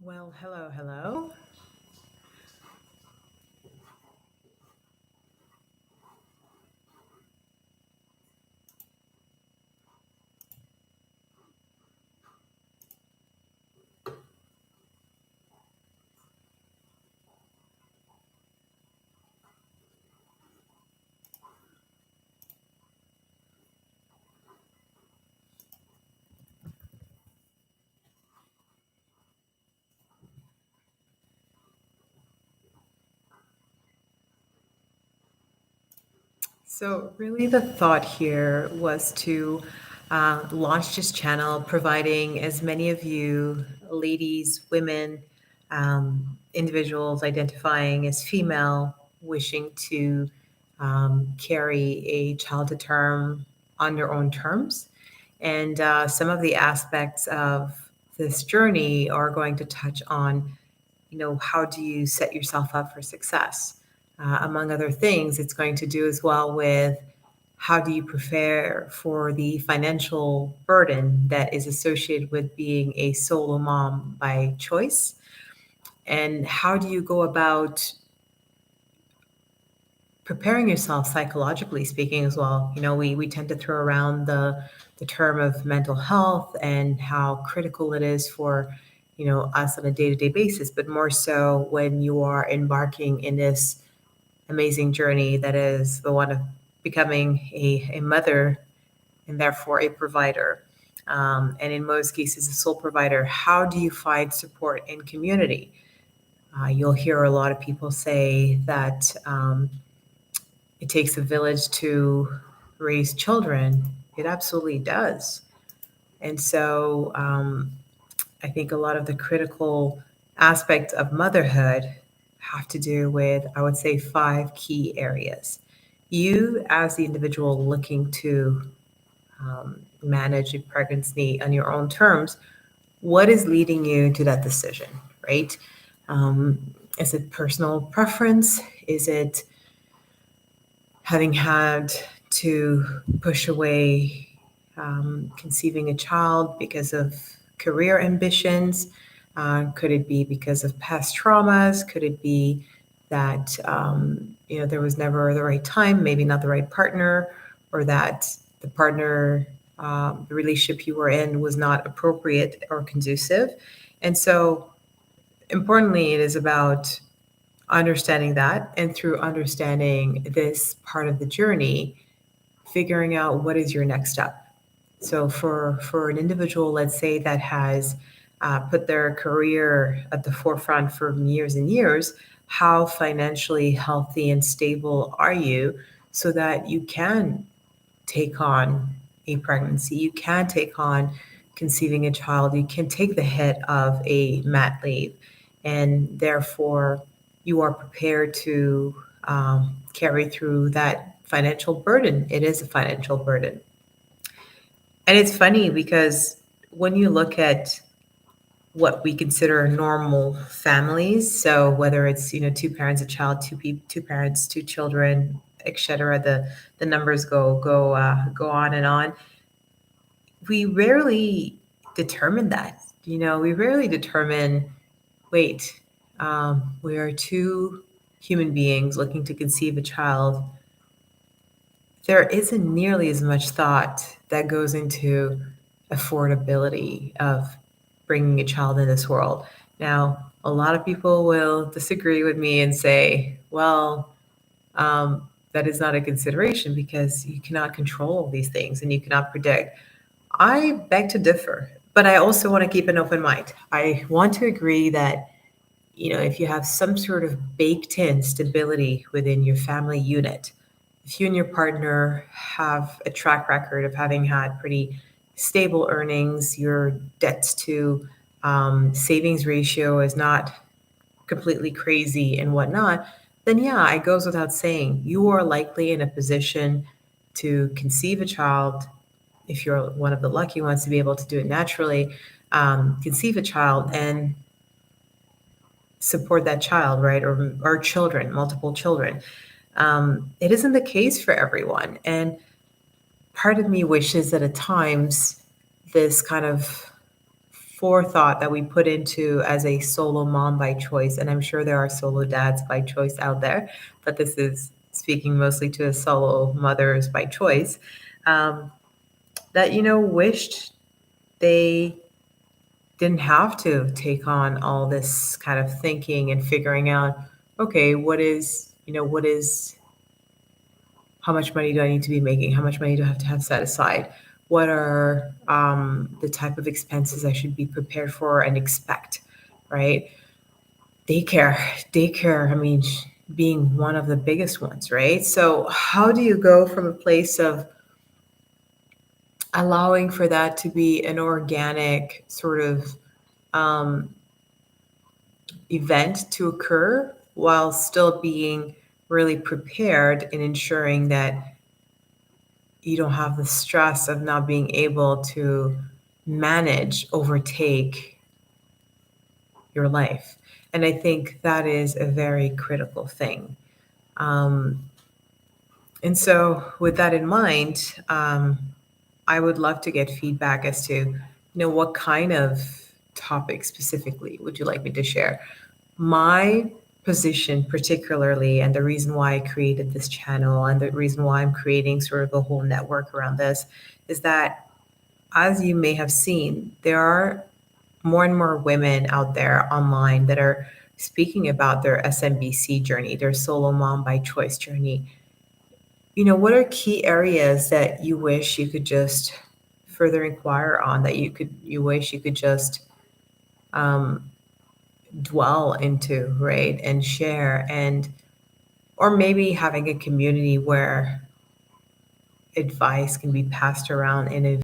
Well, hello, hello. So, really, the thought here was to launch this channel, providing as many of you, ladies, women, individuals identifying as female, wishing to carry a child to term on their own terms. And some of the aspects of this journey are going to touch on, how do you set yourself up for success? Among other things, it's going to do as well with how do you prepare for the financial burden that is associated with being a solo mom by choice? And how do you go about preparing yourself psychologically speaking as well? We tend to throw around the term of mental health and how critical it is for us on a day-to-day basis, but more so when you are embarking in this amazing journey that is the one of becoming a mother and therefore a provider. And in most cases, a sole provider. How do you find support in community? You'll hear a lot of people say that it takes a village to raise children. It absolutely does. And so I think a lot of the critical aspects of motherhood have to do with, I would say, five key areas. You, as the individual looking to manage a pregnancy on your own terms, what is leading you to that decision, right? Is it personal preference? Is it having had to push away conceiving a child because of career ambitions? Could it be because of past traumas? Could it be that there was never the right time, maybe not the right partner, or that the partner, the relationship you were in was not appropriate or conducive? And so, importantly, it is about understanding that, and through understanding this part of the journey, figuring out what is your next step. So for an individual, let's say, that has put their career at the forefront for years and years, how financially healthy and stable are you so that you can take on a pregnancy, you can take on conceiving a child, you can take the hit of a mat leave, and therefore you are prepared to carry through that financial burden. It is a financial burden. And it's funny because when you look at what we consider normal families, so whether it's two parents, a child, two parents, two children, etc., the numbers go on and on. We rarely determine that. We rarely determine. Wait, we are two human beings looking to conceive a child. There isn't nearly as much thought that goes into affordability of bringing a child in this world. Now, a lot of people will disagree with me and say, well, that is not a consideration because you cannot control these things and you cannot predict. I beg to differ, but I also want to keep an open mind. I want to agree that, if you have some sort of baked in stability within your family unit, if you and your partner have a track record of having had pretty stable earnings, your debts to savings ratio is not completely crazy and whatnot, then yeah, it goes without saying you are likely in a position to conceive a child, if you're one of the lucky ones to be able to do it naturally, conceive a child and support that child, right? Or children, multiple children. It isn't the case for everyone. And part of me wishes that at times this kind of forethought that we put into as a solo mom by choice, and I'm sure there are solo dads by choice out there, but this is speaking mostly to solo mothers by choice, um, that, wished they didn't have to take on all this kind of thinking and figuring out, okay, what is how much money do I need to be making? How much money do I have to have set aside? What are the type of expenses I should be prepared for and expect, right? Daycare, daycare, I mean, being one of the biggest ones, right? So, how do you go from a place of allowing for that to be an organic sort of um, event to occur while still being really prepared in ensuring that you don't have the stress of not being able to manage, overtake your life. And I think that is a very critical thing. Um, and so, with that in mind, I would love to get feedback as to, what kind of topic specifically would you like me to share? My position, particularly, and the reason why I created this channel and the reason why I'm creating sort of a whole network around this is that, as you may have seen, there are more and more women out there online that are speaking about their SMBC journey, their solo mom by choice journey. What are key areas that you wish you could just further inquire on, that you wish you could just um, dwell into, right, and share, and or maybe having a community where advice can be passed around in a